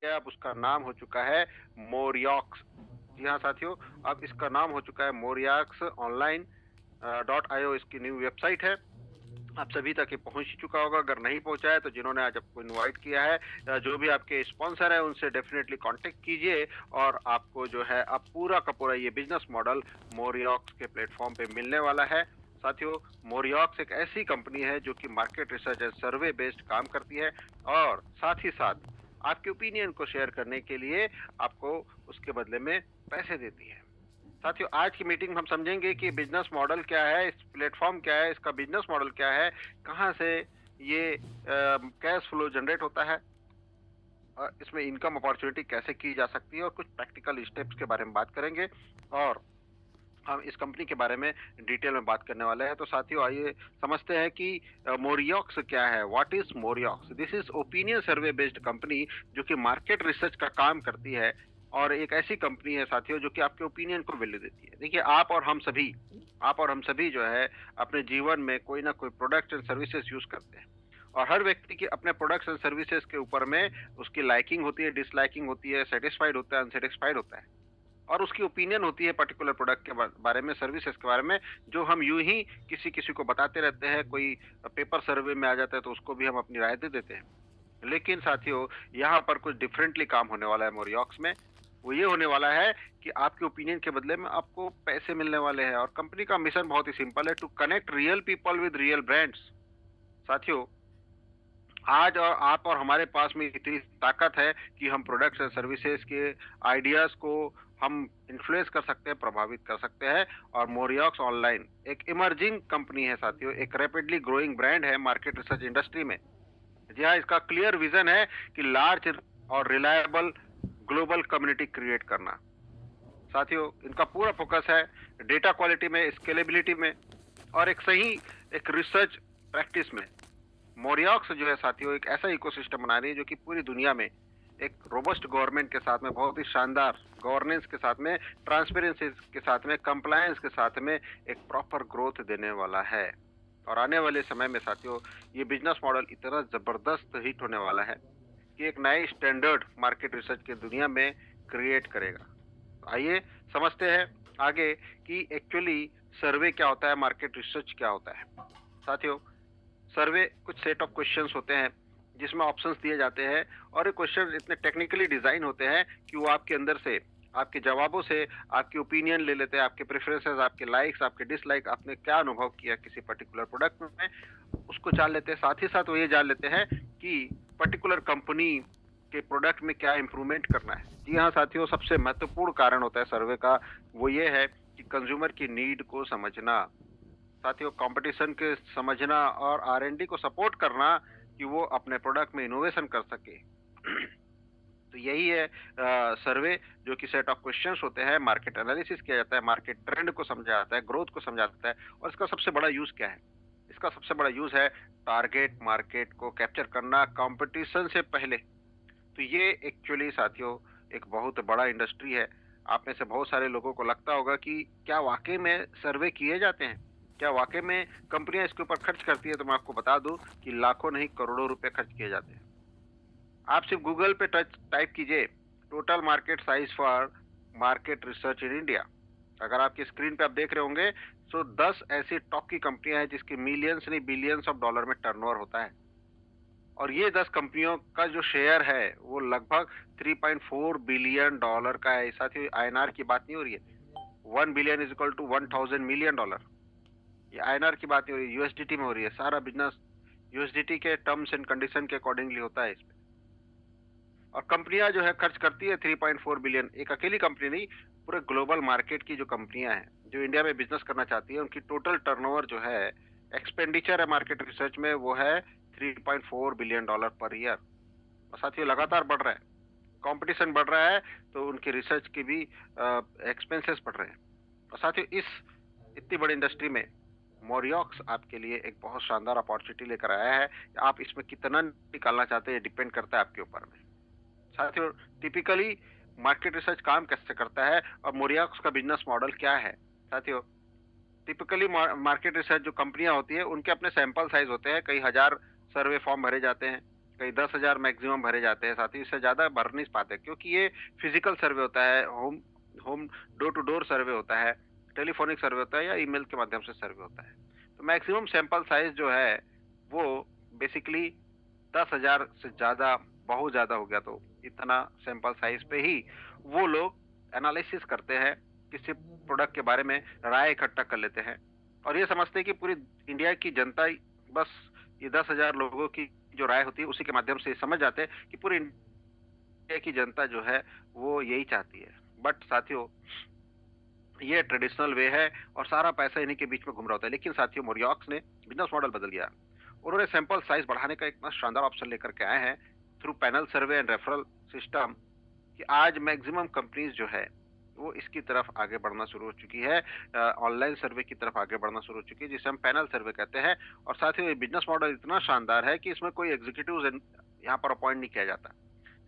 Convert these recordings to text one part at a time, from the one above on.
अब उसका नाम हो चुका है मोरियॉक्स। जी हाँ साथियों, अब इसका नाम हो चुका है मोरियॉक्स ऑनलाइन .io इसकी न्यू वेबसाइट है। आप सभी तक ये पहुंच ही चुका होगा, अगर नहीं पहुंचा है तो जिन्होंने आज आपको इनवाइट किया है या जो भी आपके स्पॉन्सर है उनसे डेफिनेटली कांटेक्ट कीजिए और आपको जो है अब पूरा का पूरा ये बिजनेस मॉडल मोरियॉक्स के प्लेटफॉर्म पे मिलने वाला है। साथियों, मोरियॉक्स एक ऐसी कंपनी है जो कि market research and survey based काम करती है और साथ ही साथ आपके ओपिनियन को शेयर करने के लिए आपको उसके बदले में पैसे देती है। साथियों, आज की मीटिंग में हम समझेंगे कि बिजनेस मॉडल क्या है, इस प्लेटफॉर्म क्या है, इसका बिजनेस मॉडल क्या है, कहाँ से ये कैश फ्लो जनरेट होता है, इसमें इनकम अपॉर्चुनिटी कैसे की जा सकती है और कुछ प्रैक्टिकल स्टेप्स के बारे में बात करेंगे और हम इस कंपनी के बारे में डिटेल में बात करने वाले हैं। तो साथियों आइए समझते हैं कि मोरियॉक्स क्या है। What is Moriox? This is opinion survey based company जो कि मार्केट रिसर्च का काम करती है और एक ऐसी कंपनी है साथियों जो कि आपके ओपिनियन को वैल्यू देती है। देखिए, आप और हम सभी जो है अपने जीवन में कोई ना कोई प्रोडक्ट एंड सर्विसेज यूज करते हैं और हर व्यक्ति की अपने प्रोडक्ट्स एंड सर्विसेज के ऊपर में उसकी लाइकिंग होती है, डिसलाइकिंग होती है, सेटिस्फाइड होता है, अनसेटिस्फाइड होता है और उसकी ओपिनियन होती है पर्टिकुलर प्रोडक्ट के बारे में, सर्विसेज के बारे में, जो हम यूं ही किसी किसी को बताते रहते हैं। कोई पेपर सर्वे में आ जाता है तो उसको भी हम अपनी राय दे देते हैं। लेकिन साथियों, यहाँ पर कुछ डिफरेंटली काम होने वाला है मोरियॉक्स में। वो ये होने वाला है कि आपके ओपिनियन के बदले में आपको पैसे मिलने वाले हैं और कंपनी का मिशन बहुत ही सिंपल है, to connect real people with real brands. साथियों, आज और आप और हमारे पास में इतनी ताकत है कि हम प्रोडक्ट्स और सर्विसेज के आइडियाज को हम इन्फ्लुएंस कर सकते हैं, प्रभावित कर सकते हैं। और मोरियॉक्स ऑनलाइन एक इमर्जिंग कंपनी है साथियों, एक रैपिडली ग्रोइंग ब्रांड है मार्केट रिसर्च इंडस्ट्री में। जी हाँ, इसका क्लियर विजन है कि लार्ज और रिलायबल ग्लोबल कम्युनिटी क्रिएट करना। साथियों, इनका पूरा फोकस है डेटा क्वालिटी में, स्केलेबिलिटी में और एक रिसर्च प्रैक्टिस में। मोरियॉक्स जो है साथियों एक ऐसा इकोसिस्टम बना रही है जो कि पूरी दुनिया में एक रोबस्ट गवर्नमेंट के साथ में, बहुत ही शानदार गवर्नेंस के साथ में, ट्रांसपेरेंसी के साथ में, कंप्लायंस के साथ में एक प्रॉपर ग्रोथ देने वाला है। और आने वाले समय में साथियों ये बिजनेस मॉडल इतना जबरदस्त हिट होने वाला है कि एक नए स्टैंडर्ड मार्केट रिसर्च की दुनिया में क्रिएट करेगा। तो आइए समझते हैं आगे कि एक्चुअली सर्वे क्या होता है, मार्केट रिसर्च क्या होता है। साथियों, सर्वे कुछ सेट ऑफ क्वेश्चंस होते हैं जिसमें ऑप्शंस दिए जाते हैं और ये क्वेश्चन इतने टेक्निकली डिजाइन होते हैं कि वो आपके अंदर से, आपके जवाबों से आपके ओपिनियन ले लेते हैं, आपके प्रेफरेंसेस, आपके लाइक्स, आपके डिसलाइक, आपने क्या अनुभव किया किसी पर्टिकुलर प्रोडक्ट में, उसको जान लेते हैं। साथ ही साथ वो ये जान लेते हैं कि पर्टिकुलर कंपनी के प्रोडक्ट में क्या इंप्रूवमेंट करना है। जी हाँ साथियों, सबसे महत्वपूर्ण कारण होता है सर्वे का, वो ये है कि कंज्यूमर की नीड को समझना। साथियों, कंपटीशन के समझना और आर&डी को सपोर्ट करना कि वो अपने प्रोडक्ट में इनोवेशन कर सके। तो यही है सर्वे, जो कि सेट ऑफ क्वेश्चंस होते हैं, मार्केट एनालिसिस किया जाता है, मार्केट ट्रेंड को समझा जाता है, ग्रोथ को समझा जाता है। और इसका सबसे बड़ा यूज क्या है? इसका सबसे बड़ा यूज है टारगेट मार्केट को कैप्चर करना कंपटीशन से पहले। तो ये एक्चुअली साथियों एक बहुत बड़ा इंडस्ट्री है। आप में से बहुत सारे लोगों को लगता होगा कि क्या वाकई में सर्वे किए जाते हैं, क्या वाकई में कंपनियां इसके ऊपर खर्च करती है? तो मैं आपको बता दूं कि लाखों नहीं करोड़ों रुपए खर्च किए जाते हैं। आप सिर्फ गूगल पे टच टाइप कीजिए total market size for market research in India. अगर आपकी स्क्रीन पे आप देख रहे होंगे तो 10 ऐसी टॉप की कंपनियां हैं जिसकी मिलियंस नहीं बिलियंस ऑफ डॉलर में टर्नओवर होता है और ये 10 कंपनियों का जो शेयर है वो लगभग 3.4 बिलियन डॉलर का है। साथ ही आईएनआर की बात नहीं हो रही है। 1 billion is equal to 1000 million dollar. ये आईएनआर की बात नहीं हो रही है, यूएसडीटी में हो रही है। सारा बिजनेस यूएसडीटी के टर्म्स एंड कंडीशन के अकॉर्डिंगली होता है इसमें। और कंपनियां जो है खर्च करती है 3.4 बिलियन। एक अकेली कंपनी नहीं, पूरे ग्लोबल मार्केट की जो कंपनियां हैं जो इंडिया में बिजनेस करना चाहती है, उनकी टोटल टर्नओवर जो है, एक्सपेंडिचर है मार्केट रिसर्च में, वो है 3.4 बिलियन डॉलर पर ईयर। और साथियों लगातार बढ़ रहा है, कंपटीशन बढ़ रहा है तो उनके रिसर्च की भी एक्सपेंसेस बढ़ रहे हैं। और साथियों इस इतनी बड़ी इंडस्ट्री में मोरियॉक्स आपके लिए एक बहुत शानदार अपॉर्चुनिटी लेकर आया है। आप इसमें कितना निकालना चाहते हैं डिपेंड करता है आपके ऊपर में। साथियों, टिपिकली मार्केट रिसर्च काम कैसे करता है और मोरियॉक्स का बिजनेस मॉडल क्या है? साथियों, टिपिकली मार्केट रिसर्च जो कंपनियां होती है उनके अपने सैंपल साइज होते हैं, कई हजार सर्वे फॉर्म भरे जाते हैं कहीं 10,000 मैक्सिमम भरे जाते हैं साथियों, इससे ज़्यादा भर नहीं पाते क्योंकि ये फिजिकल सर्वे होता है, home home door to door survey होता है, टेलीफोनिक सर्वे होता है या ईमेल के माध्यम से सर्वे होता है। तो मैक्सिमम सैंपल साइज़ जो है वो बेसिकली 10,000 से ज़्यादा, बहुत ज़्यादा हो गया तो इतना सैंपल साइज़ पे ही वो लोग एनालिसिस करते हैं, किसी प्रोडक्ट के बारे में राय इकट्ठा कर लेते हैं और ये समझते हैं कि पूरी इंडिया की जनता ही बस ये 10,000 लोगों की जो राय होती है उसी के माध्यम से समझ जाते हैं कि पूरी इंडिया की जनता जो है वो यही चाहती है। बट साथियों, ये ट्रेडिशनल वे है और सारा पैसा इन्हीं के बीच में घूम रहा होता है। लेकिन साथियों, मोरियोक्स ने बिजनेस मॉडल बदल दिया। उन्होंने सैंपल साइज बढ़ाने का इतना शानदार ऑप्शन लेकर के आए हैं through panel survey and referral system कि आज मैक्सिमम कंपनीज जो है वो इसकी तरफ आगे बढ़ना शुरू हो चुकी है, ऑनलाइन सर्वे की तरफ आगे बढ़ना शुरू हो चुकी है, जिसे हम पैनल सर्वे कहते हैं। और साथ ही ये बिजनेस मॉडल इतना शानदार है कि इसमें कोई एग्जीक्यूटिव यहाँ पर अपॉइंट नहीं किया जाता।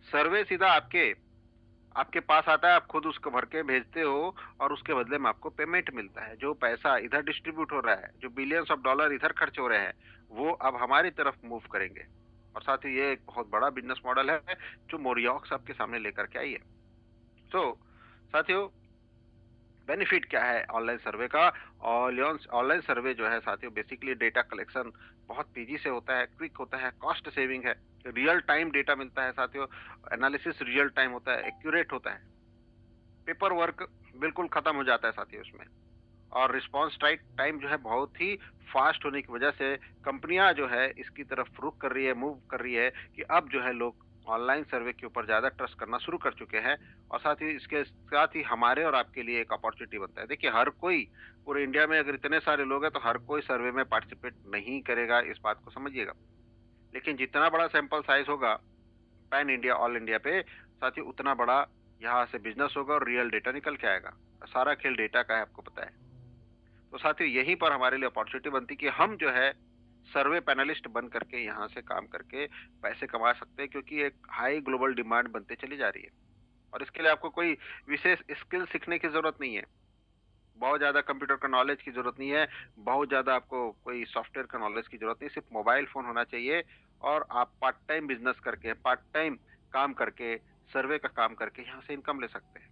सर्वे सीधा आपके आपके पास आता है, आप खुद उसको भर के भेजते हो और उसके बदले में आपको पेमेंट मिलता है। जो पैसा इधर डिस्ट्रीब्यूट हो रहा है, जो बिलियंस ऑफ डॉलर इधर खर्च हो रहे हैं, वो अब हमारी तरफ मूव करेंगे। और साथ ही ये एक बहुत बड़ा बिजनेस मॉडल है जो मोरियोक्स आपके सामने लेकर के आई है। तो साथियों, बेनिफिट क्या है ऑनलाइन सर्वे का? ऑनलाइन सर्वे जो है साथियों, बेसिकली डेटा कलेक्शन बहुत तेजी से होता है, क्विक होता है, कॉस्ट सेविंग है, रियल टाइम डेटा मिलता है साथियों, एनालिसिस रियल टाइम होता है, एक्यूरेट होता है, पेपर वर्क बिल्कुल खत्म हो जाता है साथियों उसमें। और रिस्पांस टाइम जो है बहुत ही फास्ट होने की वजह से कंपनियां जो है इसकी तरफ रुख कर रही है, मूव कर रही है कि अब जो है लोग ऑनलाइन सर्वे के ऊपर ज्यादा ट्रस्ट करना शुरू कर चुके हैं। और साथ ही इसके साथ ही हमारे और आपके लिए एक अपॉर्चुनिटी बनता है। देखिए, हर कोई पूरे इंडिया में अगर इतने सारे लोग हैं तो हर कोई सर्वे में पार्टिसिपेट नहीं करेगा, इस बात को समझिएगा। लेकिन जितना बड़ा सैंपल साइज होगा पैन इंडिया, ऑल इंडिया पे, साथ ही उतना बड़ा यहाँ से बिजनेस होगा और रियल डेटा निकल के आएगा। सारा खेल डेटा का है, आपको पता है। तो साथियों, यहीं पर हमारे लिए अपॉर्चुनिटी बनती कि हम जो है सर्वे पैनलिस्ट बन करके यहाँ से काम करके पैसे कमा सकते हैं, क्योंकि एक हाई ग्लोबल डिमांड बनते चली जा रही है। और इसके लिए आपको कोई विशेष स्किल सीखने की जरूरत नहीं है, बहुत ज्यादा कंप्यूटर का नॉलेज की जरूरत नहीं है, बहुत ज्यादा आपको कोई सॉफ्टवेयर का नॉलेज की जरूरत नहीं, सिर्फ मोबाइल फोन होना चाहिए और आप पार्ट टाइम बिजनेस करके, पार्ट टाइम काम करके, सर्वे का काम करके यहाँ से इनकम ले सकते हैं।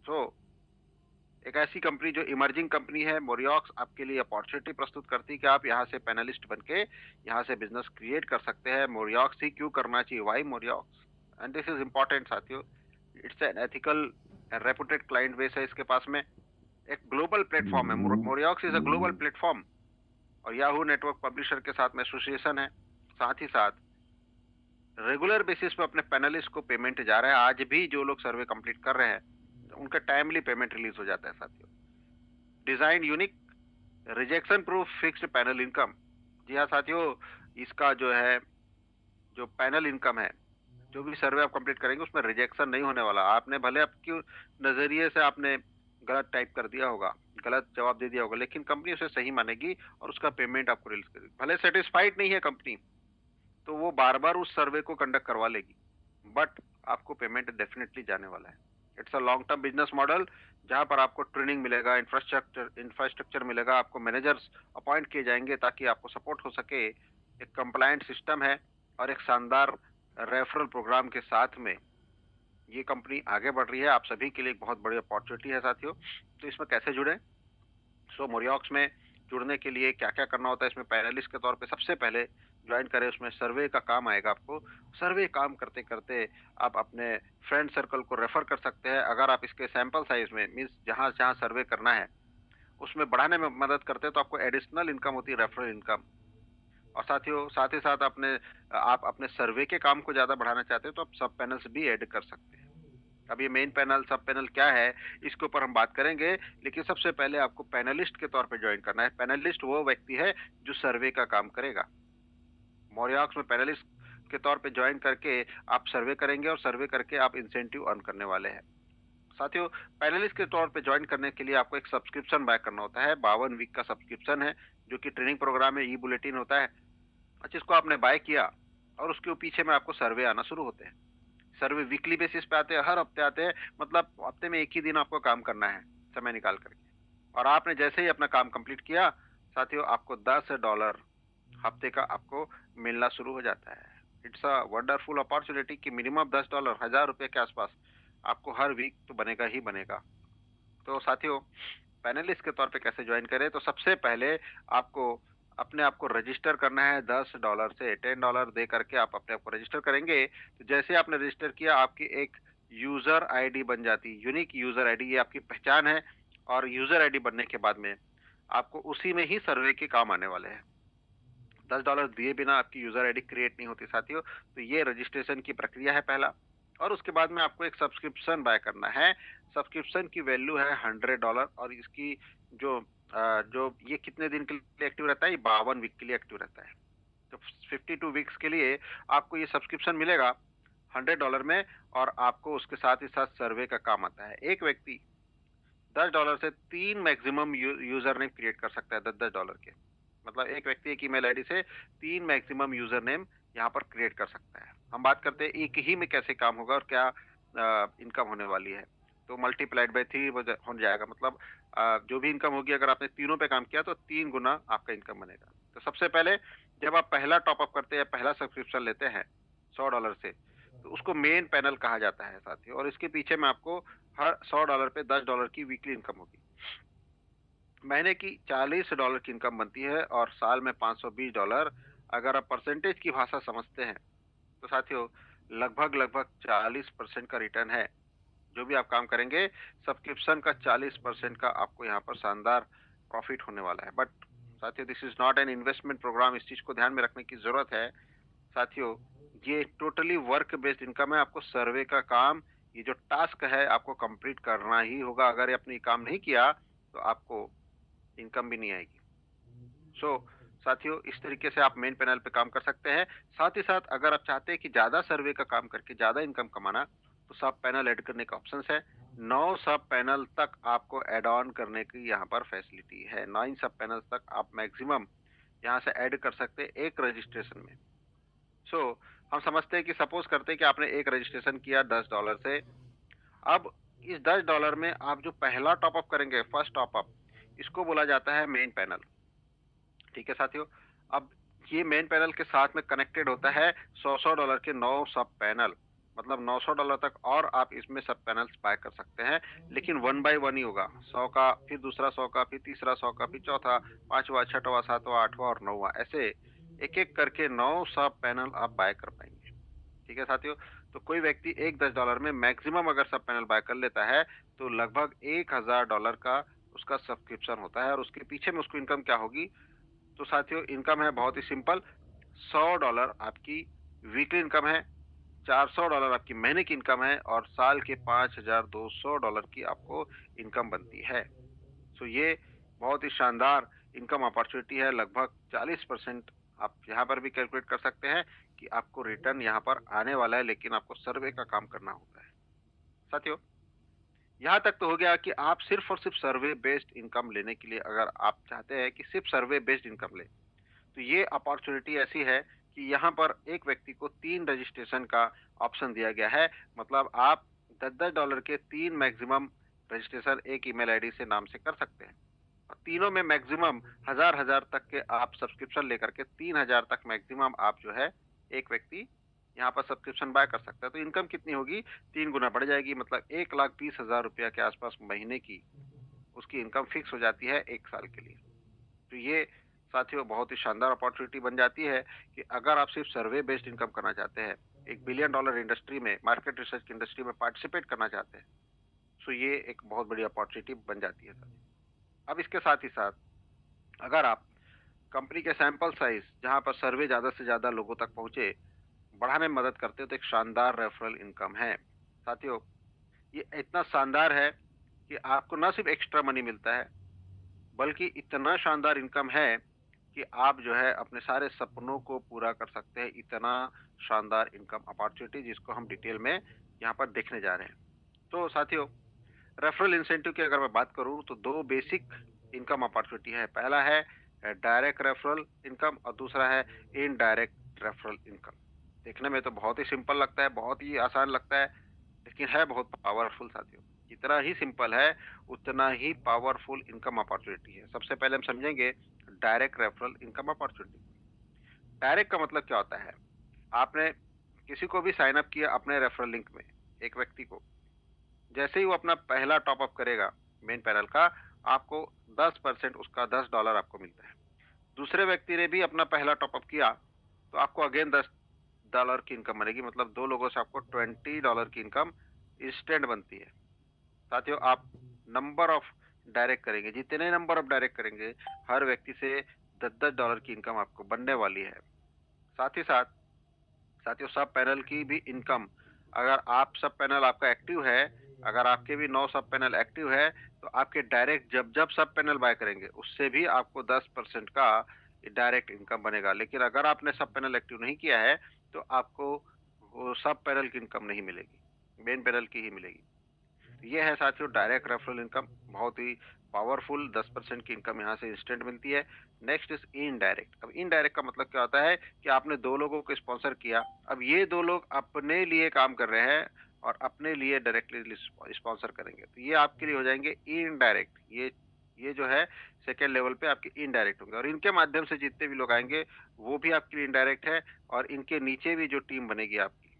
तो एक ऐसी कंपनी जो इमर्जिंग कंपनी है, मोरियोक्स आपके लिए अपॉर्चुनिटी प्रस्तुत करती है कि आप यहाँ से पैनलिस्ट बन के यहाँ से बिजनेस क्रिएट कर सकते हैं। मोरियोक्स ही क्यों करना चाहिए, why Moriox? And this is important साथियों, it's an ethical and reputed client base है इसके पास में, एक ग्लोबल प्लेटफॉर्म है। Moriox is a global platform और याहू नेटवर्क पब्लिशर के साथ में एसोसिएशन है। साथ ही साथ रेगुलर बेसिस पे अपने पैनलिस्ट को पेमेंट जा रहा है। आज भी जो लोग सर्वे कंप्लीट कर रहे हैं उनका टाइमली पेमेंट रिलीज हो जाता है साथियों। Design unique, rejection proof fixed panel income. जी हाँ साथियों, इसका जो है जो पैनल इनकम है, जो भी सर्वे आप कंप्लीट करेंगे उसमें रिजेक्शन नहीं होने वाला। आपने भले आपके नजरिए से आपने गलत टाइप कर दिया होगा, गलत जवाब दे दिया होगा, लेकिन कंपनी उसे सही मानेगी और उसका पेमेंट आपको रिलीज करेगी। भले सेटिस्फाइड नहीं है कंपनी तो वो बार बार उस सर्वे को कंडक्ट करवा लेगी, बट आपको पेमेंट डेफिनेटली जाने वाला है। It's a long term business model जहां पर आपको ट्रेनिंग मिलेगा, इंफ्रास्ट्रक्चर मिलेगा, आपको मैनेजर्स अपॉइंट किए जाएंगे ताकि आपको सपोर्ट हो सके। एक कंप्लायंट सिस्टम है और एक शानदार रेफरल प्रोग्राम के साथ में ये कंपनी आगे बढ़ रही है। आप सभी के लिए एक बहुत बड़ी अपॉर्चुनिटी है साथियों। तो इसमें कैसे जुड़े? सो मोरियोक्स में जुड़ने के लिए क्या क्या करना होता है? इसमें पैनलिस्ट के तौर पे सबसे पहले ज्वाइन करें, उसमें सर्वे का काम आएगा आपको। सर्वे काम करते करते आप अपने फ्रेंड सर्कल को रेफर कर सकते हैं। अगर आप इसके सैंपल साइज में मीन्स जहां जहां सर्वे करना है उसमें बढ़ाने में मदद करते हैं तो आपको एडिशनल इनकम होती है, रेफरल इनकम। और साथियों, साथ ही साथ आप अपने सर्वे के काम को ज्यादा बढ़ाना चाहते हैं तो आप सब पैनल्स भी ऐड कर सकते हैं। अब ये मेन पैनल, सब पैनल क्या है, इसके ऊपर हम बात करेंगे। लेकिन सबसे पहले आपको पैनलिस्ट के तौर पे ज्वाइन करना है। पैनलिस्ट वो व्यक्ति है जो सर्वे का काम करेगा। मोरियोक्स में पैनलिस्ट के तौर पे ज्वाइन करके आप सर्वे करेंगे और सर्वे करके आप इंसेंटिव अर्न करने वाले हैं। साथियों, पैनलिस्ट के तौर पे ज्वाइन करने के लिए आपको एक सब्सक्रिप्शन बाय करना होता है। 52 वीक का सब्सक्रिप्शन है जो कि ट्रेनिंग प्रोग्राम है, ई बुलेटिन होता है। अच्छा, इसको आपने बाय किया और उसके पीछे में आपको सर्वे आना शुरू होते हैं। सर्वे वीकली बेसिस पे आते हैं, हर हफ्ते आते हैं, मतलब हफ्ते में एक ही दिन आपको काम करना है समय निकाल करके। और आपने जैसे ही अपना काम कंप्लीट किया साथियों, आपको $10 हफ्ते का आपको मिलना शुरू हो जाता है। इट्स अ वंडरफुल अपॉर्चुनिटी कि मिनिमम $10 1000 के आसपास आपको हर वीक तो बनेगा ही बनेगा। तो साथियों, पैनलिस्ट के तौर पे कैसे ज्वाइन करें? तो सबसे पहले आपको अपने आप को रजिस्टर करना है। $10 से $10 दे करके आप अपने आप को रजिस्टर करेंगे। तो जैसे आपने रजिस्टर किया, आपकी एक यूजर आईडी बन जाती है, यूनिक यूजर आईडी, ये आपकी पहचान है। और यूजर आईडी बनने के बाद में आपको उसी में ही सर्वे के काम आने वाले हैं। $10 दिए बिना आपकी यूजर आईडी क्रिएट नहीं होती साथियों। तो ये रजिस्ट्रेशन की प्रक्रिया है पहला। और उसके बाद में आपको एक सब्सक्रिप्शन बाय करना है। सब्सक्रिप्शन की वैल्यू है $100 और इसकी जो ये कितने दिन के लिए एक्टिव रहता है? ये 52 वीक के लिए एक्टिव रहता है। तो 52 वीक्स के लिए आपको ये सब्सक्रिप्शन मिलेगा $100 में। और आपको उसके साथ ही साथ सर्वे का काम आता है। एक व्यक्ति $10 से 3 मैक्सिमम यूजर नेम क्रिएट कर सकता है, $10 के। मतलब एक व्यक्ति एक ईमेल आईडी से 3 मैक्सिमम यूजर नेम यहाँ पर क्रिएट कर सकता है। हम बात करते हैं एक ही में कैसे काम होगा और क्या इनकम होने वाली है। तो मल्टीप्लाइड बाय 3 हो जाएगा। मतलब जो भी इनकम होगी, अगर आपने तीनों पे काम किया तो 3 गुना आपका इनकम बनेगा। तो सबसे पहले जब आप पहला टॉपअप करते हैं, पहला सब्सक्रिप्शन लेते हैं $100 से, तो उसको मेन पैनल कहा जाता है साथियों। और इसके पीछे में आपको हर $100 पे $10 की वीकली इनकम होगी। महीने की $40 की इनकम बनती है और साल में $520। अगर आप परसेंटेज की भाषा समझते हैं तो साथियों, लगभग 40% का रिटर्न है। जो भी आप काम करेंगे, सब्सक्रिप्शन का 40% का आपको यहाँ पर शानदार प्रॉफिट होने वाला है। बट साथियों, this is not an investment program. इस चीज को ध्यान में रखने की जरूरत है साथियों। ये टोटली वर्क बेस्ड इनकम है। आपको सर्वे का काम, ये जो टास्क है, आपको कंप्लीट करना ही होगा। अगर ये अपनी काम नहीं किया तो आपको इनकम भी नहीं आएगी। सो साथियों, इस तरीके से आप मेन पैनल पे काम कर सकते हैं। साथ ही साथ अगर आप चाहते हैं कि ज्यादा सर्वे का काम करके ज्यादा इनकम कमाना, तो सब पैनल ऐड करने का ऑप्शन है। 9 सब पैनल तक आपको ऐड ऑन करने की यहाँ पर फैसिलिटी है। 9 सब पैनल तक आप मैक्सिमम यहाँ से ऐड कर सकते हैं एक रजिस्ट्रेशन में। सो हम समझते हैं कि सपोज करते हैं कि आपने एक रजिस्ट्रेशन किया $10 से। अब इस $10 में आप जो पहला टॉपअप करेंगे, फर्स्ट टॉपअप, इसको बोला जाता है मेन पैनल। ठीक है साथियों। अब ये मेन पैनल के साथ में कनेक्टेड होता है $100 के 9 सब पैनल। मतलब $900 तक और आप इसमें सब पैनल्स बाय कर सकते हैं। लेकिन 1 बाय 1 ही होगा। 100 का, फिर दूसरा 100 का, फिर तीसरा 100 का, फिर चौथा, पांचवा, छठवां, सातवां, आठवां और नौवां, ऐसे एक एक करके 9 सब पैनल आप बाय कर पाएंगे। ठीक है साथियों। तो कोई व्यक्ति एक $10 में मैक्सिमम अगर सब पैनल बाय कर लेता है तो लगभग $1000 का उसका सब्सक्रिप्शन होता है। और उसके पीछे में उसको इनकम क्या होगी? तो साथियों, इनकम है बहुत ही सिंपल। $100 आपकी वीकली इनकम है, $400 आपकी महीने की इनकम है और साल के $5200 की आपको इनकम बनती है। सो ये बहुत ही शानदार इनकम अपॉर्चुनिटी है। लगभग 40% आप यहाँ पर भी कैलकुलेट कर सकते हैं कि आपको रिटर्न यहाँ पर आने वाला है, लेकिन आपको सर्वे का काम करना होता है साथियों। यहाँ तक तो हो गया कि आप सिर्फ और सिर्फ सर्वे बेस्ड इनकम लेने के लिए, अगर आप चाहते हैं कि सिर्फ सर्वे बेस्ड इनकम ले, तो ये अपॉर्चुनिटी ऐसी है कि यहाँ पर एक व्यक्ति को 3 रजिस्ट्रेशन का ऑप्शन दिया गया है। मतलब आप $10 के 3 मैक्सिमम रजिस्ट्रेशन एक ईमेल आईडी से नाम से कर सकते हैं। और तीनों में मैक्सिमम हजार तक के आप सब्सक्रिप्शन लेकर के 3000 तक मैक्सिमम आप जो है एक व्यक्ति यहाँ पर सब्सक्रिप्शन बाय कर सकता है। तो इनकम कितनी होगी? 3 गुना बढ़ जाएगी। मतलब 1,20,000 के आसपास महीने की उसकी इनकम फिक्स हो जाती है 1 साल के लिए। तो ये साथियों बहुत ही शानदार अपॉर्चुनिटी बन जाती है कि अगर आप सिर्फ सर्वे बेस्ड इनकम करना चाहते हैं, एक $1 बिलियन इंडस्ट्री में, मार्केट रिसर्च की इंडस्ट्री में पार्टिसिपेट करना चाहते हैं, तो ये एक बहुत बड़ी अपॉर्चुनिटी बन जाती है साथियों। अब इसके साथ ही साथ अगर आप कंपनी के सैंपल साइज, जहां पर सर्वे ज्यादा से ज्यादा लोगों तक पहुंचे, बढ़ाने में मदद करते हो, तो एक शानदार रेफरल इनकम है साथियों। ये इतना शानदार है कि आपको न सिर्फ एक्स्ट्रा मनी मिलता है, बल्कि इतना शानदार इनकम है कि आप जो है अपने सारे सपनों को पूरा कर सकते हैं। इतना शानदार इनकम अपॉर्चुनिटी, जिसको हम डिटेल में यहाँ पर देखने जा रहे हैं। तो साथियों, रेफरल इंसेंटिव की अगर मैं बात करूं तो 2 बेसिक इनकम अपॉर्चुनिटी है। पहला है डायरेक्ट रेफरल इनकम और दूसरा है इनडायरेक्ट रेफरल इनकम। देखने में तो बहुत ही सिंपल लगता है, बहुत ही आसान लगता है, लेकिन है बहुत पावरफुल साथियों। जितना ही सिंपल है उतना ही पावरफुल इनकम अपॉर्चुनिटी है। सबसे पहले हम समझेंगे direct referral income opportunity. Direct का मतलब क्या होता है? आपने किसी को भी साइन अप किया अपने रेफरल लिंक में, एक व्यक्ति को, जैसे ही वो अपना पहला टॉप अप करेगा मेन पैनल का, आपको 10% उसका $10 आपको मिलता है। दूसरे व्यक्ति ने भी अपना पहला टॉप अप किया, तो आपको अगेन $10 की इनकम बनेगी, मतलब 2 लोगों से आपको $20 की इनकम इंस्टेंट बनती है। साथियों, आप नंबर ऑफ डायरेक्ट करेंगे, जितने नंबर ऑफ डायरेक्ट करेंगे, हर व्यक्ति से $10 की इनकम आपको बनने वाली है। साथ ही साथ साथियों, सब पैनल की भी इनकम, अगर आप सब पैनल आपका एक्टिव है, अगर आपके भी 9 सब पैनल एक्टिव है, तो आपके डायरेक्ट जब जब सब पैनल बाय करेंगे, उससे भी आपको 10% का डायरेक्ट इनकम बनेगा। लेकिन अगर आपने सब पैनल एक्टिव नहीं किया है, तो आपको वो सब पैनल की इनकम नहीं मिलेगी, मेन पैनल की ही मिलेगी। ये है साथियों डायरेक्ट रेफरल इनकम, बहुत ही पावरफुल 10% की इनकम यहाँ से इंस्टेंट मिलती है। Next is indirect. अब इनडायरेक्ट का मतलब क्या होता है कि आपने 2 लोगों को स्पॉन्सर किया, अब ये 2 लोग अपने लिए काम कर रहे हैं और अपने लिए डायरेक्टली स्पॉन्सर करेंगे, तो ये आपके लिए हो जाएंगे इनडायरेक्ट। ये जो है सेकेंड लेवल पे आपके इनडायरेक्ट होंगे, और इनके माध्यम से जितने भी लोग आएंगे वो भी आपके लिए इनडायरेक्ट है। और इनके नीचे भी जो टीम बनेगी आपकी,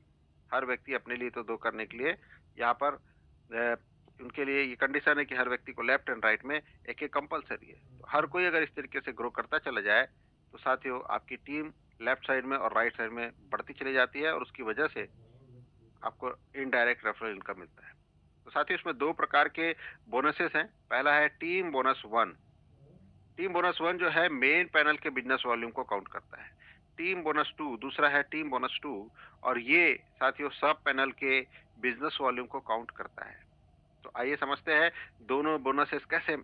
हर व्यक्ति अपने लिए तो 2 करने के लिए यहाँ पर अ, उनके लिए ये कंडीशन है कि हर व्यक्ति को लेफ्ट एंड राइट में एक-एक कंपल्सरी है। तो हर कोई अगर इस तरीके से ग्रो करता चला जाए, तो साथियों आपकी टीम लेफ्ट साइड में और राइट साइड में बढ़ती चली जाती है, और उसकी वजह से आपको इनडायरेक्ट रेफरल इनकम मिलता है। तो साथियों, इसमें 2 प्रकार के बोनसेस हैं। पहला है टीम बोनस 1। टीम बोनस 1 जो है मेन पैनल के बिज़नेस वॉल्यूम को काउंट करता है। टीम बोनस 2 दूसरा है टीम बोनस 2, और ये साथियों सब पैनल के बिज़नेस वॉल्यूम को काउंट करता है। तो आइए समझते हैं दोनों बोनसेस कैसे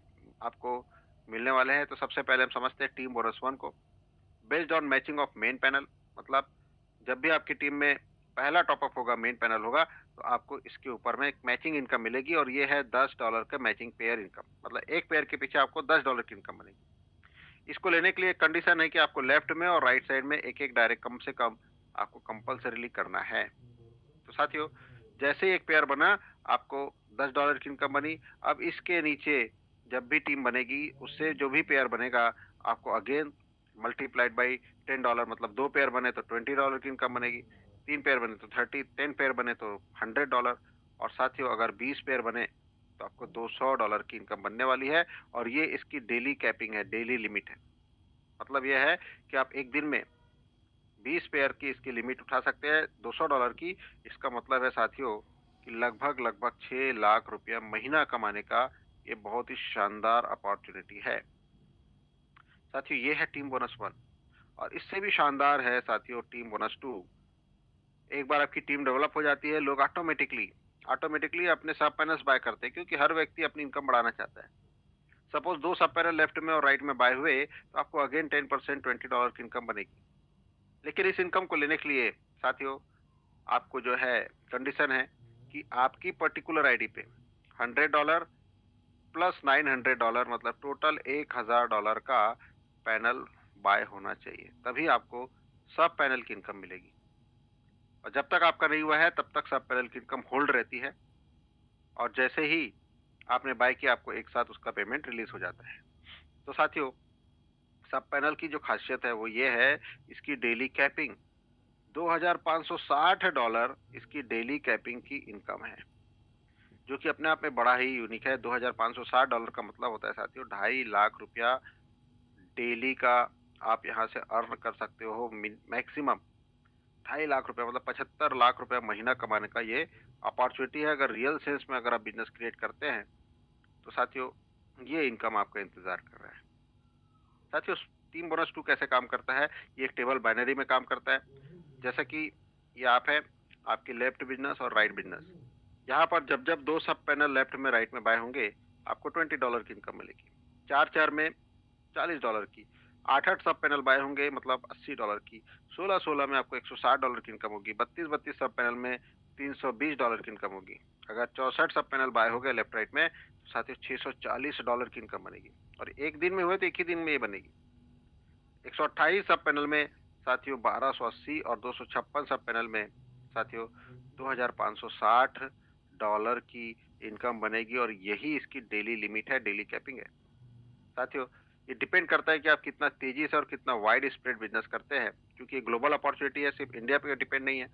आपको मिलने वाले हैं। तो सबसे पहले हम समझते हैं टीम बोनस 1 को। Based on matching of main panel, मतलब जब भी आपकी टीम में पहला टॉप अप होगा, मेन पैनल होगा, तो आपको इसके ऊपर में एक मैचिंग इनकम मिलेगी, और ये है $10 का मैचिंग पेयर इनकम, मतलब एक पेयर के पीछे आपको $10 की इनकम बनेगी। इसको लेने के लिए कंडीशन है कि आपको लेफ्ट में और राइट साइड में एक-एक डायरेक्ट कम से कम आपको कंपल्सरीली करना है। तो साथियों, जैसे ही एक पेयर बना, आपको $10 की इनकम बनी। अब इसके नीचे जब भी टीम बनेगी, उससे जो भी पेयर बनेगा, आपको अगेन मल्टीप्लाइड बाई $10, मतलब 2 पेयर बने तो $20 की इनकम बनेगी, 3 पेयर बने तो 30, 10 पेयर बने तो $100, और साथियों अगर 20 पेयर बने तो आपको $200 की इनकम बनने वाली है। और ये इसकी डेली कैपिंग है, डेली लिमिट है। मतलब ये है कि आप एक दिन में 20 पेयर की इसकी लिमिट उठा सकते हैं $200 की। इसका मतलब है साथियों कि लगभग 6 लाख रुपया महीना कमाने का ये बहुत ही शानदार अपॉर्चुनिटी है। साथियों, ये है टीम बोनस 1, और इससे भी शानदार है साथियों टीम बोनस 2। एक बार आपकी टीम डेवलप हो जाती है, लोग ऑटोमेटिकली ऑटोमेटिकली अपने सब पैनल्स बाय करते हैं, क्योंकि हर व्यक्ति अपनी इनकम बढ़ाना चाहता है। सपोज 2 सब पैनल लेफ्ट में और राइट में बाय हुए, तो आपको अगेन 10% $20 की इनकम बनेगी। लेकिन इस इनकम को लेने के लिए साथियों आपको जो है कंडीशन है कि आपकी पर्टिकुलर आईडी पे $100 प्लस $900, मतलब टोटल $1000 का पैनल बाय होना चाहिए, तभी आपको सब पैनल की इनकम मिलेगी। और जब तक आपका नहीं हुआ है, तब तक सब पैनल की इनकम होल्ड रहती है, और जैसे ही आपने बाय किया, आपको एक साथ उसका पेमेंट रिलीज हो जाता है। तो साथियों, सब पैनल की जो खासियत है वो ये है, इसकी डेली कैपिंग $2560 इसकी डेली कैपिंग की इनकम है, जो कि अपने आप में बड़ा ही यूनिक है। $2560 का मतलब होता है साथियों 2.5 लाख रुपया डेली का आप यहाँ से अर्न कर सकते हो मैक्सिमम। 2.5 लाख रुपया मतलब 75 लाख रुपया महीना कमाने का ये अपॉर्चुनिटी है। अगर रियल सेंस में अगर आप बिजनेस क्रिएट करते हैं, तो साथियों ये इनकम आपका इंतजार कर रहा है। साथियों, टीम बोनस 2 कैसे काम करता है? ये एक टेबल बाइनरी में काम करता है। जैसा कि ये आप है आपकी लेफ्ट बिजनेस और राइट बिजनेस। यहाँ पर जब जब 2 सब पैनल लेफ्ट में राइट में बाय होंगे, आपको $20 की इनकम मिलेगी। 4-4 में $40 की। 8-8 सब पैनल बाय होंगे, मतलब $80 की। 16-16 में आपको $160 की इनकम होगी। 32-32 सब पैनल में $320 की इनकम होगी। अगर 64 सब पैनल बाय हो गए लेफ्ट राइट में, तो साथियों $640 की इनकम बनेगी। और एक दिन में हुए तो एक ही दिन में ये बनेगी। 128 सब पैनल में साथियों 1280, और 256 सब पैनल में साथियों $2560 की इनकम बनेगी, और यही इसकी डेली लिमिट है, डेली कैपिंग है। साथियों, ये डिपेंड करता है कि आप कितना तेजी से और कितना वाइड स्प्रेड बिजनेस करते हैं। क्योंकि ग्लोबल अपॉर्चुनिटी है, सिर्फ इंडिया पे डिपेंड नहीं है।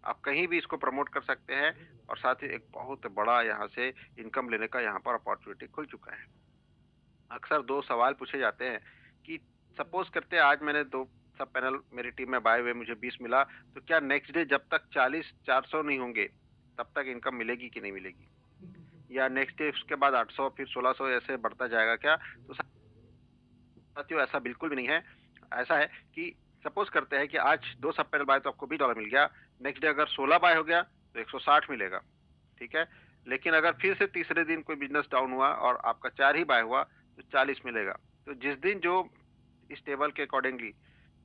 आप कहीं भी इसको प्रमोट कर सकते हैं और साथ ही एक बहुत बड़ा यहाँ से इनकम लेने का यहाँ पर अपॉर्चुनिटी खुल चुका है। अक्सर 2 सवाल पूछे जाते हैं कि सपोज़ करते हैं आज मैंने 2 सब पैनल मेरी टीम में बाय हुए, मुझे 20 मिला, तो क्या नेक्स्ट डे जब तक 40-400 नहीं होंगे, तब तक इनकम मिलेगी कि नहीं मिलेगी? या नेक्स्ट डे उसके बाद 800 फिर 1600 ऐसे बढ़ता जाएगा क्या? तो साथियों ऐसा बिल्कुल भी नहीं है। ऐसा है कि सपोज़ करते हैं कि आज 2 सब पैनल बाय तो आपको $20 मिल गया, नेक्स्ट डे अगर 16 बाय हो गया तो 160 मिलेगा, ठीक है? लेकिन अगर फिर से तीसरे दिन कोई बिज़नेस डाउन हुआ और आपका 4 ही बाय हुआ तो 40 मिलेगा। तो जिस दिन जो इस टेबल के अकॉर्डिंगली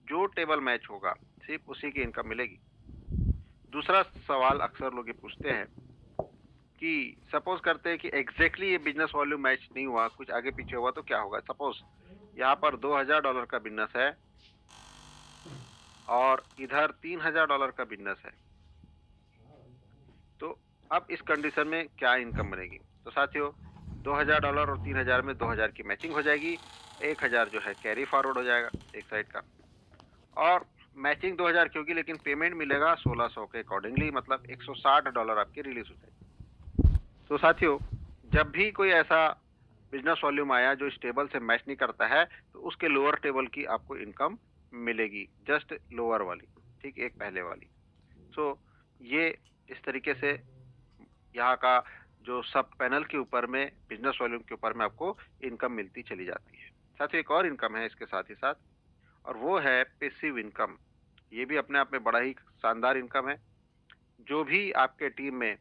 जो टेबल मैच होगा, सिर्फ़ उसी की इनकम मिलेगी। दूसरा सवाल अक्सर लोग ये पूछते हैं कि सपोज़ करते हैं कि एग्ज़ैक्टली ये बिज़नेस वॉल्यूम मैच नहीं हुआ, कुछ आगे पीछे हुआ तो क्या होगा? सपोज़ यहाँ पर $2000 का बिज़नेस है और इधर $3000 का बिज़नेस है। तो अब इस कंडीशन में क्या इनकम बनेगी? तो साथियों $2000 और 3000 में 2000 की मैचिंग हो जाएगी, 1000 जो है कैरी फॉरवर्ड हो जाएगा एक साइड का, और मैचिंग 2000 की होगी लेकिन पेमेंट मिलेगा 1600 के अकॉर्डिंगली, मतलब $160 आपके रिलीज़ हो जाएगी। तो साथियों जब भी कोई ऐसा बिजनेस वॉल्यूम आया जो इस टेबल से मैच नहीं करता है, तो उसके लोअर टेबल की आपको इनकम मिलेगी, जस्ट लोअर वाली, ठीक, एक पहले वाली। सो ये इस तरीके से यहाँ का जो सब पैनल के ऊपर में बिजनेस वॉल्यूम के ऊपर में आपको इनकम मिलती चली जाती है। साथ ही एक और इनकम है इसके साथ ही साथ, और वो है पैसिव इनकम। ये भी अपने आप में बड़ा ही शानदार इनकम है। जो भी आपके टीम में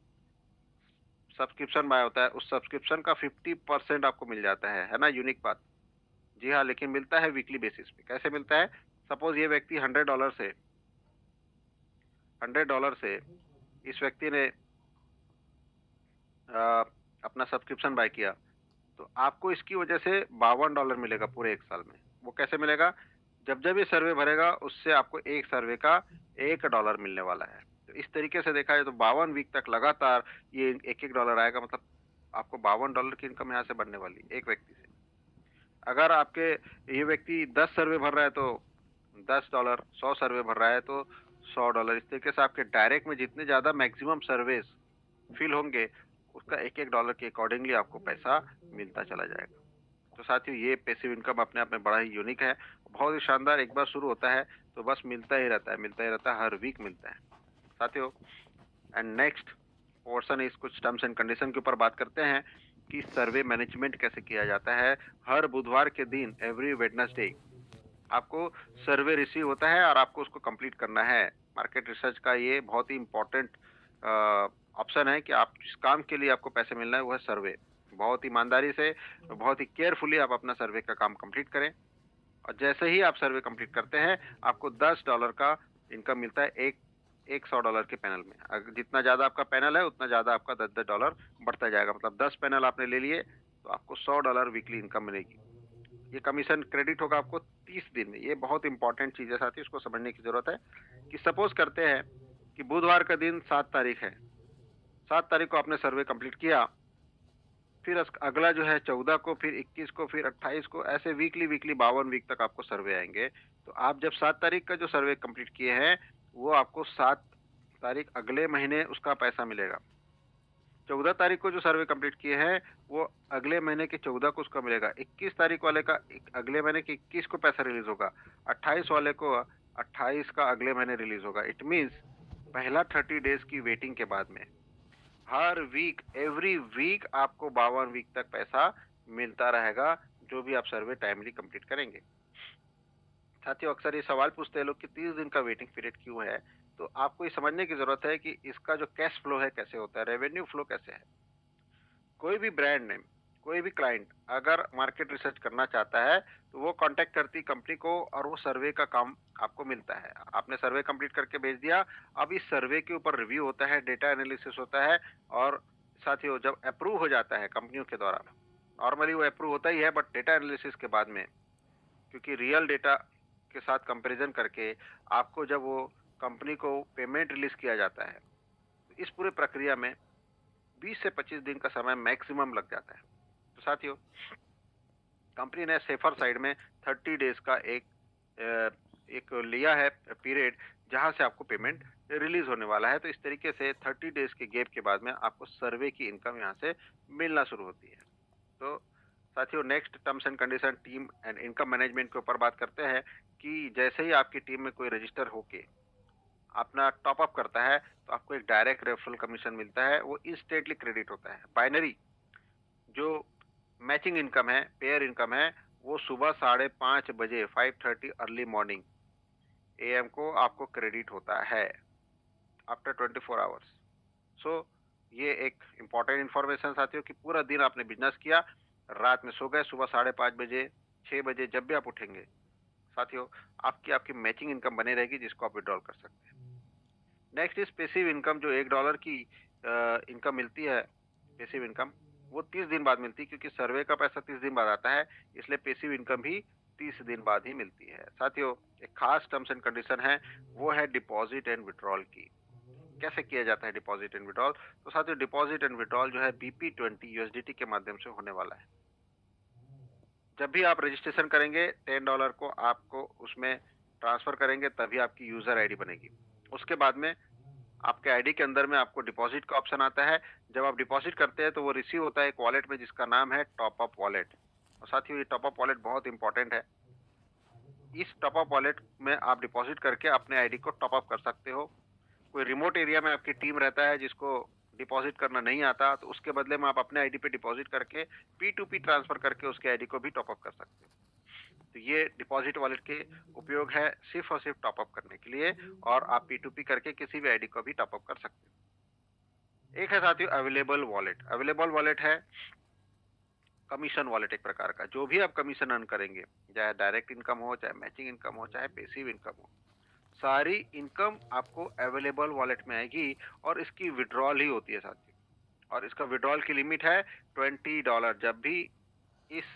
सब्सक्रिप्शन बाय होता है, उस सब्सक्रिप्शन का 50% आपको मिल जाता है ना? यूनिक बात। जी हाँ, लेकिन मिलता है वीकली बेसिस पे। कैसे मिलता है? सपोज़ ये व्यक्ति $100 से इस व्यक्ति ने अपना सब्सक्रिप्शन बाय किया, तो आपको इसकी वजह से $52 मिलेगा पूरे 1 साल में। वो कैसे मिलेगा? जब-जब ये सर्वे भरेगा, उससे आपको एक सर्वे का $1 मिलने वाला है। तो इस तरीके से देखा जाए तो 52 वीक तक लगातार ये $1-1 आएगा, मतलब आपको $52 की इनकम यहाँ से बनने वाली है, एक व्यक्ति से। अगर आपके ये व्यक्ति 10 सर्वे भर रहा है तो $10, 100 सर्वे भर रहा है तो $100। इस तरीके से आपके डायरेक्ट में जितने ज़्यादा मैक्सिमम सर्वेस फिल होंगे, उसका $1-1 के अकॉर्डिंगली आपको पैसा मिलता चला जाएगा। तो साथियों ये पैसिव इनकम अपने आप में बड़ा ही यूनिक है, बहुत ही शानदार। एक बार शुरू होता है तो बस मिलता ही रहता है, मिलता ही रहता है, हर वीक मिलता है साथियों। एंड नेक्स्ट पोर्शन इस कुछ टर्म्स एंड कंडीशन के ऊपर बात करते हैं कि सर्वे मैनेजमेंट कैसे किया जाता है। हर बुधवार के दिन एवरी वेडनेसडे आपको सर्वे रिसीव होता है और आपको उसको कंप्लीट करना है। मार्केट रिसर्च का ये बहुत ही इम्पोर्टेंट ऑप्शन है कि आप जिस काम के लिए आपको पैसे मिलना है वो है सर्वे। बहुत ईमानदारी से, बहुत ही केयरफुली आप अपना सर्वे का काम कंप्लीट करें, और जैसे ही आप सर्वे कंप्लीट करते हैं आपको $10 का इनकम मिलता है एक $100 के पैनल में। जितना ज़्यादा आपका पैनल है उतना ज़्यादा आपका $10 बढ़ता जाएगा, मतलब 10 पैनल आपने ले लिए तो आपको $100 वीकली इनकम मिलेगी। ये कमीशन क्रेडिट होगा आपको 30 दिन में। ये बहुत इंपॉर्टेंट चीज़ है साथी, इसको समझने की ज़रूरत है कि सपोज़ करते हैं कि बुधवार का दिन 7 तारीख है, 7 तारीख को आपने सर्वे कंप्लीट किया, फिर अगला जो है 14 को, फिर 21 को, फिर 28 को, ऐसे वीकली 52 वीक तक आपको सर्वे आएंगे। तो आप जब 7 तारीख का जो सर्वे कंप्लीट किए हैं वो आपको 7 तारीख अगले महीने उसका पैसा मिलेगा। 14 तारीख को जो सर्वे कंप्लीट किए हैं वो अगले महीने के 14 को उसका मिलेगा। 21 तारीख वाले का अगले महीने के 21 को पैसा रिलीज होगा। 28 वाले को 28 का अगले महीने रिलीज होगा। इट मीन्स पहला 30 डेज की वेटिंग के बाद में हर वीक, एवरी वीक आपको 52 वीक तक पैसा मिलता रहेगा, जो भी आप सर्वे टाइमली कंप्लीट करेंगे। साथियों अक्सर ये सवाल पूछते हैं लोग कि 30 दिन का वेटिंग पीरियड क्यों है? तो आपको ये समझने की जरूरत है कि इसका जो कैश फ्लो है कैसे होता है, रेवेन्यू फ्लो कैसे है। कोई भी ब्रांड नेम, कोई भी क्लाइंट अगर मार्केट रिसर्च करना चाहता है तो वो कांटेक्ट करती कंपनी को और वो सर्वे का काम आपको मिलता है। आपने सर्वे कंप्लीट करके भेज दिया, अब इस सर्वे के ऊपर रिव्यू होता है, डेटा एनालिसिस होता है, और साथियों जब अप्रूव हो जाता है कंपनियों के द्वारा, नॉर्मली वो अप्रूव होता ही है, बट डेटा एनालिसिस के बाद में, क्योंकि रियल डेटा के साथ कंपैरिजन करके आपको जब वो कंपनी को पेमेंट रिलीज किया जाता है, तो इस पूरे प्रक्रिया में 20 से 25 दिन का समय मैक्सिमम लग जाता है। तो साथियों कंपनी ने सेफर साइड में 30 डेज का एक लिया है पीरियड जहां से आपको पेमेंट रिलीज होने वाला है। तो इस तरीके से 30 डेज के गैप के बाद में आपको सर्वे की इनकम यहाँ से मिलना शुरू होती है। तो साथियों, next terms and condition team and income management के ऊपर बात करते हैं कि जैसे ही आपकी टीम में कोई रजिस्टर होके अपना टॉप अप करता है तो आपको एक डायरेक्ट रेफरल कमीशन मिलता है, वो इंस्टेंटली क्रेडिट होता है। बाइनरी जो मैचिंग इनकम है, पेयर इनकम है, वो सुबह 5:30 बजे 5:30 अर्ली मॉर्निंग एएम को आपको क्रेडिट होता है आफ्टर 24 आवर्स। सो ये एक इम्पॉर्टेंट इन्फॉर्मेशन साथियों कि पूरा दिन आपने बिजनेस किया, रात में सो गए, सुबह 5:30 बजे 6 बजे जब भी आप उठेंगे साथियों, आपकी आपकी मैचिंग इनकम बनी रहेगी जिसको आप विड्रॉल कर सकते हैं। नेक्स्ट इज पैसिव इनकम, जो $1 की इनकम मिलती है। पैसिव इनकम वो 30 दिन बाद मिलती है, क्योंकि सर्वे का पैसा 30 दिन बाद आता है, इसलिए पैसिव इनकम भी 30 दिन बाद ही मिलती है। साथियों, एक खास टर्म्स एंड कंडीशन है, वो है डिपॉजिट एंड विड्रॉल की। कैसे किया जाता है डिपॉजिट एंड विड्रॉल? तो साथियों, डिपॉजिट एंड विड्रॉल जो है BP20 USDT के माध्यम से होने वाला है। जब भी आप रजिस्ट्रेशन करेंगे, $10 को आपको उसमें ट्रांसफर करेंगे, तभी आपकी यूजर आईडी बनेगी। उसके बाद में आपके आईडी के अंदर में आपको डिपॉजिट का ऑप्शन आता है। जब आप डिपॉजिट करते हैं तो वो रिसीव होता है एक वॉलेट में जिसका नाम है टॉप अप वॉलेट। और साथियों, ये टॉप अप वॉलेट बहुत इंपॉर्टेंट है। इस टॉप अप वॉलेट में आप डिपॉजिट करके अपने आईडी को टॉप अप कर सकते हो। कोई रिमोट एरिया में आपकी टीम रहता है जिसको डिपॉजिट करना नहीं आता, तो उसके बदले में आप अपने आईडी पे डिपॉजिट करके P2P ट्रांसफर करके उसके आईडी को भी टॉप अप कर सकते हो। तो ये डिपॉजिट वॉलेट के उपयोग है सिर्फ और सिर्फ टॉप अप करने के लिए, और आप P2P करके किसी भी आईडी को भी टॉप अप कर सकते हो। एक है साथियों अवेलेबल वॉलेट। अवेलेबल वॉलेट है कमीशन वॉलेट एक प्रकार का। जो भी आप कमीशन अर्न करेंगे, चाहे डायरेक्ट इनकम हो, चाहे मैचिंग इनकम हो, चाहे पैसिव इनकम हो, सारी इनकम आपको अवेलेबल वॉलेट में आएगी और इसकी विड्रॉल ही होती है साथियों। और इसका विड्रॉल की लिमिट है $20। जब भी इस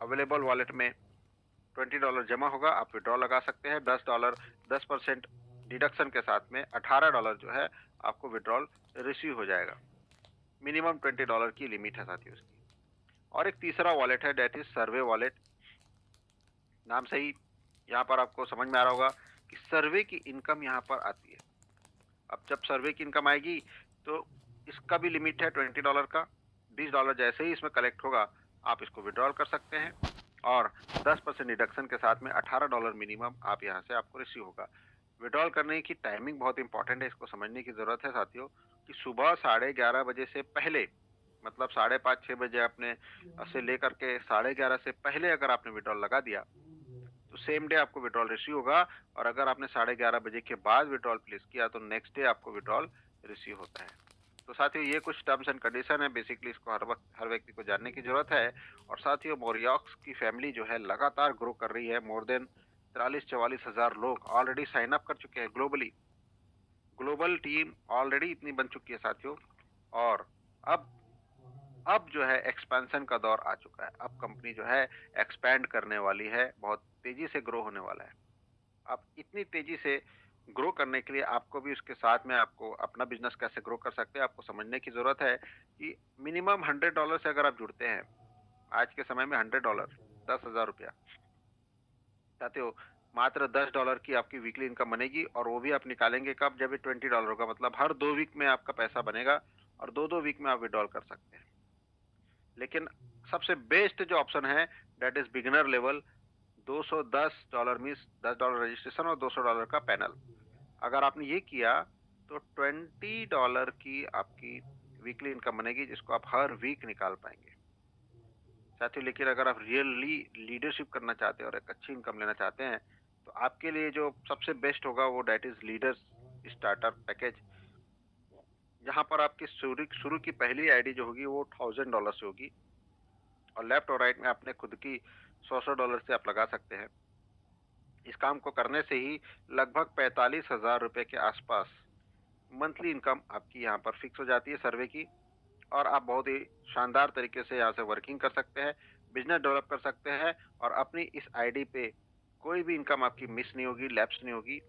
अवेलेबल वॉलेट में $20 जमा होगा, आप विड्रॉल लगा सकते हैं। $10 10% डिडक्शन के साथ में $18 जो है आपको विड्रॉल रिसीव हो जाएगा। मिनिमम $20 की लिमिट है साथियों इसकी। और एक तीसरा वॉलेट है, डेट इज सर्वे वॉलेट। नाम से ही यहाँ पर आपको समझ में आ रहा होगा कि सर्वे की इनकम यहाँ पर आती है। अब जब सर्वे की इनकम आएगी तो इसका भी लिमिट है $20 का। $20 जैसे ही इसमें कलेक्ट होगा, आप इसको विड्रॉल कर सकते हैं, और 10% डिडक्शन के साथ में $18 मिनिमम आप यहाँ से आपको रिसीव होगा। विड्रॉल करने की टाइमिंग बहुत इंपॉर्टेंट है, इसको समझने की जरूरत है साथियों कि सुबह 11:30 बजे से पहले, मतलब 5:30-6 बजे आपने से लेकर के 11:30 से पहले अगर आपने विड्रॉल लगा दिया तो सेम डे आपको विड्रॉल रिसीव होगा। और अगर आपने 11:30 बजे के बाद विड्रॉल प्लेस किया तो नेक्स्ट डे आपको विड्रॉल रिसीव होता है। तो साथियों, ये कुछ टर्म्स एंड कंडीशन है, बेसिकली इसको हर व्यक्ति को जानने की जरूरत है। और साथियों, मोरियॉक्स की फैमिली जो है लगातार ग्रो कर रही है। मोर देन 43-44 हजार लोग ऑलरेडी साइन अप कर चुके हैं ग्लोबली। ग्लोबल टीम ऑलरेडी इतनी बन चुकी है साथियों। और अब जो है एक्सपेंशन का दौर आ चुका है। अब कंपनी जो है एक्सपैंड करने वाली है, बहुत तेजी से ग्रो होने वाला है। अब इतनी तेजी से ग्रो करने के लिए आपको भी उसके साथ में आपको अपना बिजनेस कैसे ग्रो कर सकते हैं आपको समझने की जरूरत है कि मिनिमम $100 से अगर आप जुड़ते हैं, आज के समय में $100 10,000 रुपया साथियों, मात्र $10 की आपकी वीकली इनकम बनेगी। और वो भी आप निकालेंगे कब? जब ये $20 होगा, मतलब हर 2 वीक में आपका पैसा बनेगा और 2-2 वीक में आप विड्रॉल कर सकते हैं। लेकिन सबसे बेस्ट जो ऑप्शन है that is beginner level, $210 means $10 registration और $200 का पैनल। अगर आपने ये किया तो $20 की आपकी वीकली इनकम बनेगी, जिसको आप हर वीक निकाल पाएंगे साथियों। लेकिन अगर आप रियली लीडरशिप करना चाहते हैं और एक अच्छी इनकम लेना चाहते हैं, तो आपके लिए जो सबसे बेस्ट होगा वो that is leaders starter package, जहां पर आपकी शुरू की पहली आईडी जो होगी वो $1,000 से होगी, और लेफ्ट और राइट में अपने खुद की $100 से आप लगा सकते हैं। इस काम को करने से ही लगभग 45,000 रुपए के आसपास मंथली इनकम आपकी यहाँ पर फिक्स हो जाती है सर्वे की। और आप बहुत ही शानदार तरीके से यहाँ से वर्किंग कर सकते हैं, बिजनेस डेवलप कर सकते हैं, और अपनी इस आईडी पे कोई भी इनकम आपकी मिस नहीं होगी, लैप्स नहीं होगी।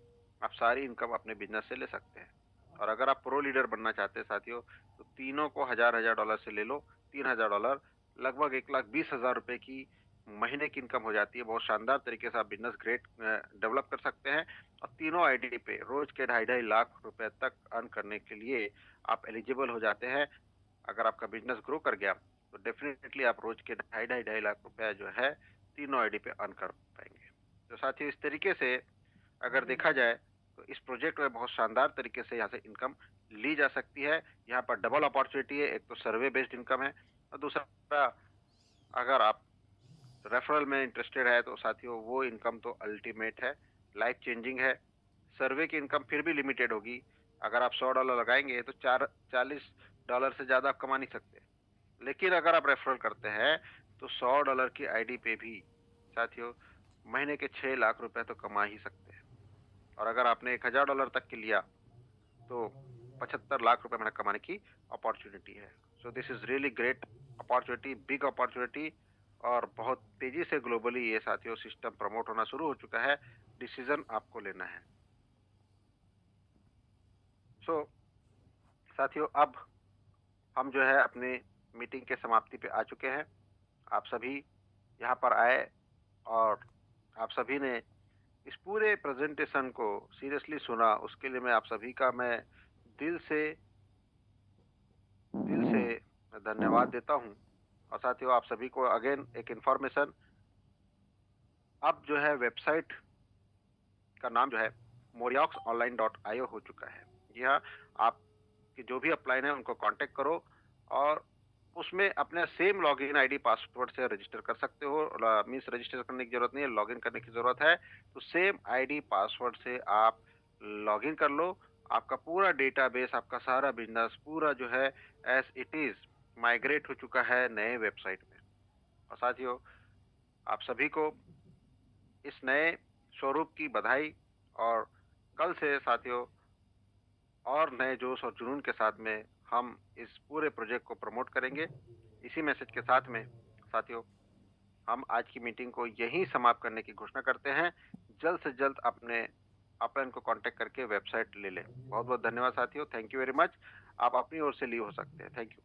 आप सारी इनकम अपने बिजनेस से ले सकते हैं। और अगर आप प्रो लीडर बनना चाहते हैं साथियों, तो तीनों को $1,000 से ले लो। $3,000 लगभग $1,20,000 रुपए की महीने की इनकम हो जाती है। बहुत शानदार तरीके से आप बिजनेस ग्रेट डेवलप कर सकते हैं और तीनों आईडी पे रोज के 2.5 रुपए तक अर्न करने के लिए आप एलिजिबल हो जाते हैं। अगर आपका बिजनेस ग्रो कर गया तो डेफिनेटली आप रोज के ढाई लाख रुपए जो है तीनों आईडी पे अर्न कर पाएंगे। तो साथियों, इस तरीके से अगर देखा जाए तो इस प्रोजेक्ट में बहुत शानदार तरीके से यहाँ से इनकम ली जा सकती है। यहाँ पर डबल अपॉर्चुनिटी है, एक तो सर्वे बेस्ड इनकम है और दूसरा अगर आप रेफरल में इंटरेस्टेड है तो साथियों वो इनकम तो अल्टीमेट है, लाइफ चेंजिंग है। सर्वे की इनकम फिर भी लिमिटेड होगी। अगर आप $100 लगाएंगे तो $40 से ज़्यादा आप कमा नहीं सकते। लेकिन अगर आप रेफरल करते हैं तो $100 की आईडी पे भी साथियों महीने के 6 लाख रुपए तो कमा ही सकते हैं। और अगर आपने $1000 तक के लिया तो 75 लाख रुपए महीना कमाने की अपॉर्चुनिटी है। So this is really great opportunity, big opportunity. और बहुत तेजी से ग्लोबली ये साथियों सिस्टम प्रमोट होना शुरू हो चुका है। डिसीजन आपको लेना है। सो साथियों, अब हम जो है अपने मीटिंग के समाप्ति पे आ चुके हैं। आप सभी यहाँ पर आए और आप सभी ने इस पूरे प्रेजेंटेशन को सीरियसली सुना, उसके लिए मैं आप सभी का मैं दिल से दिल से धन्यवाद देता हूँ। और साथियों, आप सभी को अगेन एक इंफॉर्मेशन, अब जो है वेबसाइट का नाम जो है morioxonline.io हो चुका है। जी हाँ, आपके जो भी अपलाइन है उनको कांटेक्ट करो और उसमें अपने सेम लॉगिन आईडी पासवर्ड से रजिस्टर कर सकते हो। मीन्स रजिस्टर करने की जरूरत नहीं है, लॉगिन करने की जरूरत है। तो सेम आईडी पासवर्ड से आप लॉगिन कर लो। आपका पूरा डेटाबेस, आपका सारा बिजनेस पूरा जो है एज इट इज माइग्रेट हो चुका है नए वेबसाइट में। और साथियों, आप सभी को इस नए स्वरूप की बधाई। और कल से साथियों और नए जोश और जुनून के साथ में हम इस पूरे प्रोजेक्ट को प्रमोट करेंगे। इसी मैसेज के साथ में साथियों हम आज की मीटिंग को यहीं समाप्त करने की घोषणा करते हैं। जल्द से जल्द अपने अपलाइन को कांटेक्ट करके वेबसाइट ले लें। बहुत बहुत धन्यवाद साथियों, थैंक यू वेरी मच। आप अपनी ओर से लीव हो सकते हैं। Thank you.